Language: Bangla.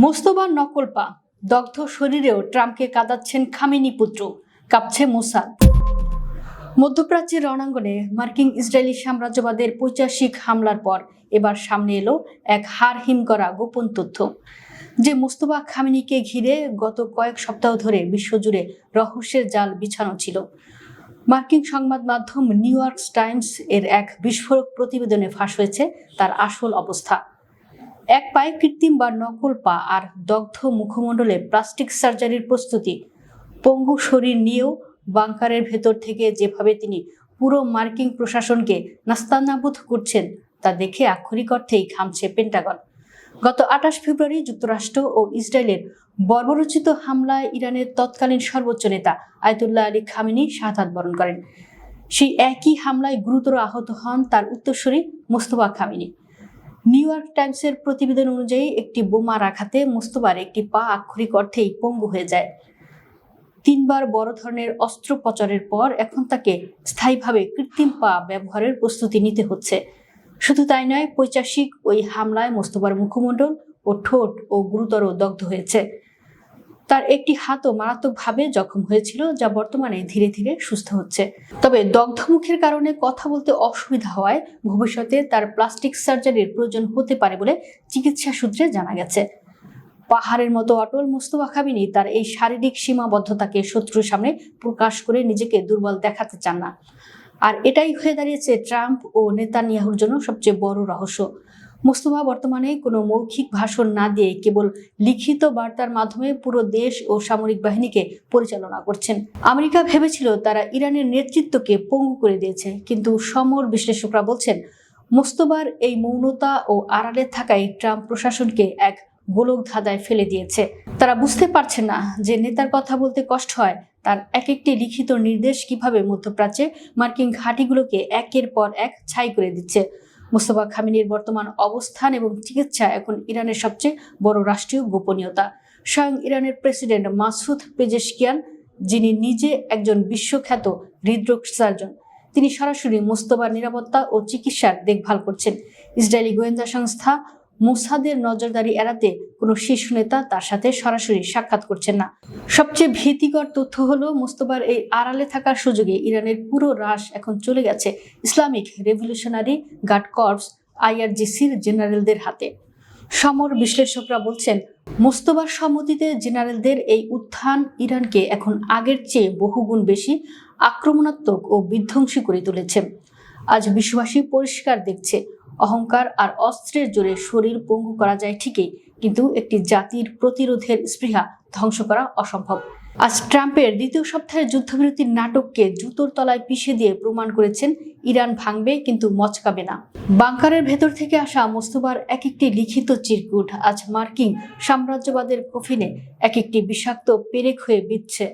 মোস্তফা নকল পা, দগ্ধ শরীরেও ট্রাম্পকে কাঁদাচ্ছেন খামেনি পুত্র, কাঁপছে মোসাদ। মধ্যপ্রাচ্যের রণাঙ্গনে মার্কিন ইসরায়েলি সাম্রাজ্যবাদের পৈশাচিক হামলার পর এবার সামনে এলো এক হাড় হিম করা গোপন তথ্য, যে মোস্তফা খামেনিকে ঘিরে গত কয়েক সপ্তাহ ধরে বিশ্বজুড়ে রহস্যের জাল বিছানো ছিল। মার্কিন সংবাদ মাধ্যম নিউ ইয়র্ক টাইমস এর এক বিস্ফোরক প্রতিবেদনে ফাঁস হয়েছে তার আসল অবস্থা। এক পায়ে কৃত্রিম বা নকল পা আর দগ্ধ মুখমণ্ডলে প্লাস্টিক সার্জারির প্রস্তুতি, পঙ্গু শরীর নিয়েও বাংকারের ভেতর থেকে যেভাবে তিনি পুরো মার্কিন প্রশাসনকে নাস্তানাবুদ করছেন তা দেখে আক্ষরিক অর্থেই ঘামছে পেন্টাগন। গত 28 ফেব্রুয়ারি যুক্তরাষ্ট্র ও ইসরায়েলের বর্বরোচিত হামলায় ইরানের তৎকালীন সর্বোচ্চ নেতা আয়াতুল্লাহ আলী খামেনি শাহাদাত বরণ করেন। সেই একই হামলায় গুরুতর আহত হন তার উত্তরসূরি মোস্তফা খামেনি। নিউ ইয়র্ক টাইমসের প্রতিবেদন অনুযায়ী একটি বোমার আঘাতে মোস্তফার একটি পা আক্ষরিক অর্থেই পঙ্গু হয়ে যায়। 3 বার বড় ধরনের অস্ত্রোপচারের পর এখন তাকে স্থায়ীভাবে কৃত্রিম পা ব্যবহারের প্রস্তুতি নিতে হচ্ছে। শুধু তাই নয়, পৈশাচিক ওই হামলায় মোস্তফার মুখমণ্ডল ও ঠোঁট ও গুরুতর দগ্ধ হয়েছে। তার একটি হাতও মারাত্মকভাবে জখম হয়েছিল, যা বর্তমানে ধীরে ধীরে সুস্থ হচ্ছে। তবে দগ্ধ মুখের কারণে কথা বলতে অসুবিধা হওয়ায় ভবিষ্যতে তার প্লাস্টিক সার্জারির প্রয়োজন হতে পারে বলে চিকিৎসা সূত্রে জানা গেছে। পাহাড়ের মতো অটল মোস্তফা খামেনি তার এই শারীরিক সীমাবদ্ধতাকে শত্রুর সামনে প্রকাশ করে নিজেকে দুর্বল দেখাতে চান না। আর এটাই হয়ে দাঁড়িয়েছে ট্রাম্প ও নেতানিয়াহুর জন্য সবচেয়ে বড় রহস্য। মোস্তফা বর্তমানে কোনো মৌখিক ভাষণ না দিয়ে কেবল লিখিত বার্তার মাধ্যমে পুরো দেশ ও সামরিক বাহিনীকে পরিচালনা করছেন। আমেরিকা ভেবেছিল তারা ইরানের নেতৃত্বকে পঙ্গু করে দিয়েছে, কিন্তু সমর বিশ্লেষকরা বলছেন মোস্তফার এই মৌনতা ও আড়ালে থাকাই ট্রাম্প প্রশাসনকে এক গোলক ধাঁধায় ফেলে দিয়েছে। তারা বুঝতে পারছে না যে নেতার কথা বলতে কষ্ট হয়, তার এক একটি লিখিত নির্দেশ কিভাবে মধ্যপ্রাচ্যে মার্কিন ঘাঁটিগুলোকে একের পর এক ছাই করে দিচ্ছে। মোস্তফা খামেনির বর্তমান অবস্থান এবং চিকিৎসা এখন ইরানের সবচেয়ে বড় রাষ্ট্রীয় গোপনীয়তা। স্বয়ং ইরানের প্রেসিডেন্ট মাসুদ পেজেশকিয়ান, যিনি নিজে একজন বিশ্বখ্যাত হৃদরোগ সার্জন, তিনি সরাসরি মোস্তফার নিরাপত্তা ও চিকিৎসার দেখভাল করছেন। ইসরায়েলি গোয়েন্দা সংস্থা মোসাদের নজরদারি এড়াতে কোনো শীর্ষ নেতা তার সাথে সরাসরি সাক্ষাৎ করছেন না। সবচেয়ে ভীতিকর তথ্য হলো মোস্তফার এই আড়ালে থাকার সুযোগে ইরানের পুরো রাশ এখন চলে গেছে ইসলামিক রেভলিউশনারি গার্ড কর্পস IRGCর জেনারেলদের হাতে। সমর বিশ্লেষকরা বলছেন মোস্তফার সম্মতিতে জেনারেলদের এই উত্থান ইরানকে এখন আগের চেয়ে বহুগুণ বেশি আক্রমণাত্মক ও বিধ্বংসী করে তুলেছে। আজ বিশ্ববাসী পরিষ্কার দেখছে, অহংকার আর অস্ত্রের জোরে শরীর পঙ্গু করা যায় ঠিকই, কিন্তু একটি জাতির প্রতিরোধের স্পৃহা ধ্বংস করা অসম্ভব। আজ ট্রাম্পের দ্বিতীয় সপ্তাহের যুদ্ধবিরতির নাটককে জুতোর তলায় পিষে দিয়ে প্রমাণ করেছেন ইরান ভাঙবে কিন্তু মচকাবে না। বাংকারের ভেতর থেকে আসা মোস্তফার এক একটি লিখিত চিরকুট আজ মার্কিন সাম্রাজ্যবাদের কফিনে এক একটি বিষাক্ত পেরেক হয়ে বিঁধছে।